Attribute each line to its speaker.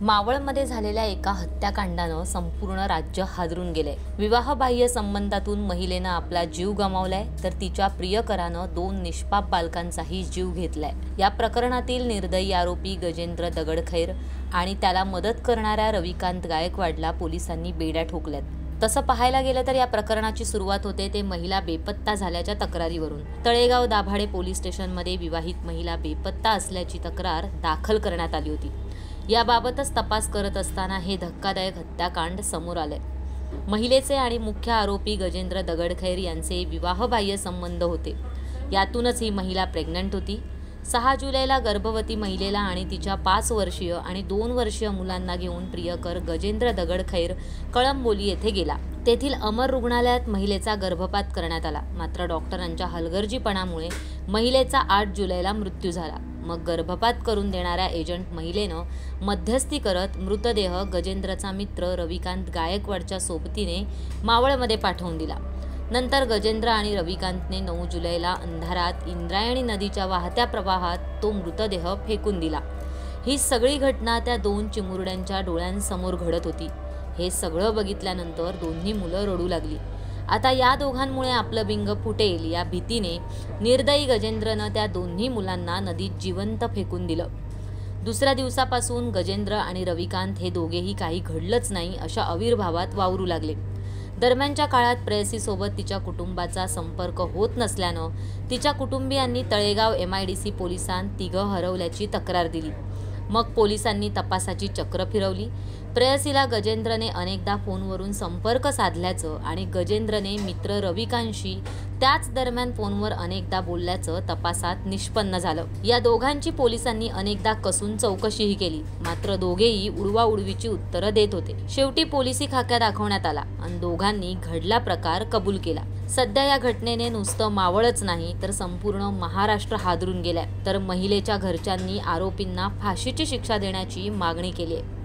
Speaker 1: मावळमध्ये झालेल्या एका हत्याकांडानं संपूर्ण राज्य हादरून गेलंय। विवाहबाह्य संबंधातून महिलेनं आपला जीव गमावलाय, तर तिच्या प्रियकरानं 2 निष्पाप बालकांचाही जीव घेतलाय। या प्रकरणातील निर्दयी आरोपी गजेंद्र दगडखैर आणि त्याला मदत करणाऱ्या रविकांत गायकवाडला पोलिसांनी बेड्या ठोकल्यात। तसं पाहायला गेलं तर या प्रकरणाची सुरुवात होते ते महिला बेपत्ता झाल्याच्या तक्रारीवरून। तळेगाव दाभाडे पोलीस स्टेशनमध्ये विवाहित महिला बेपत्ता असल्याची तक्रार दाखल करण्यात आली होती। याबाबतच तपास करत असताना हे धक्कादायक हत्याकांड समोर आले। महिलेचे आणि मुख्य आरोपी गजेंद्र दगडखैर यांचे विवाहबाह्य संबंध होते। यातूनच ही महिला प्रेग्नंट होती। 6 जुलैला गर्भवती महिलेला आणि तिच्या 5 वर्षीय आणि 2 वर्षीय मुलांना घेऊन प्रियकर गजेंद्र दगडखैर कळंबोली येथे गेला। तेथील अमर रुग्णालयात महिलेचा गर्भपात करण्यात आला। मात्र डॉक्टरांच्या हलगर्जीपणामुळे महिलेचा 8 जुलैला मृत्यू झाला। मग गर्भपात करून देणाऱ्या एजंट महिलेनं मध्यस्थी करत मृतदेह गजेंद्रचा मित्र रविकांत गायकवाडच्या सोबतीने मावळमध्ये पाठवून दिला। नंतर गजेंद्र आणि रविकांतने 9 जुलैला अंधारात इंद्रायणी नदीच्या वाहत्या प्रवाहात तो मृतदेह फेकून दिला। ही सगळी घटना त्या 2 चिमुरड्यांच्या डोळ्यांसमोर घडत होती। हे सगळं बघितल्यानंतर दोन्ही मुलं रडू लागली। आता या दोघांमुळे आपलं बिंग फुटेल या भीतीने निर्दयी गजेंद्रनं त्या दोन्ही मुलांना नदीत जिवंत फेकून दिलं। दुसऱ्या दिवसापासून गजेंद्र आणि रविकांत हे दोघेही काही घडलंच नाही अशा अविर्भावात वावरू लागले। दरम्यानच्या काळात प्रेयसीसोबत तिच्या कुटुंबाचा संपर्क होत नसल्यानं तिच्या कुटुंबियांनी तळेगाव MIDC पोलिसांत तिघं हरवल्याची तक्रार दिली। मग पोलिसांनी तपासाची चक्र फिरवली। प्रेयसीला गजेंद्रने अनेकदा फोनवरून संपर्क साधल्याचं आणि गजेंद्रने मित्र रविकांतशी त्याच दरम्यान फोनवर अनेकदा बोलल्याचं तपासात निष्पन्न झालं। या दोघांची पोलिसांनी अनेकदा कसून चौकशीही केली, मात्र दोघेही उडवाउडवीची उत्तरं देत होते। शेवटी पोलिसी खाक्या दाखवण्यात आला आणि दोघांनी घडला प्रकार कबूल केला। सध्या या घटनेने नुसतं मावळच नाही तर संपूर्ण महाराष्ट्र हादरून गेलाय। तर महिलेच्या घरच्यांनी आरोपींना फाशीची शिक्षा देण्याची मागणी केली आहे।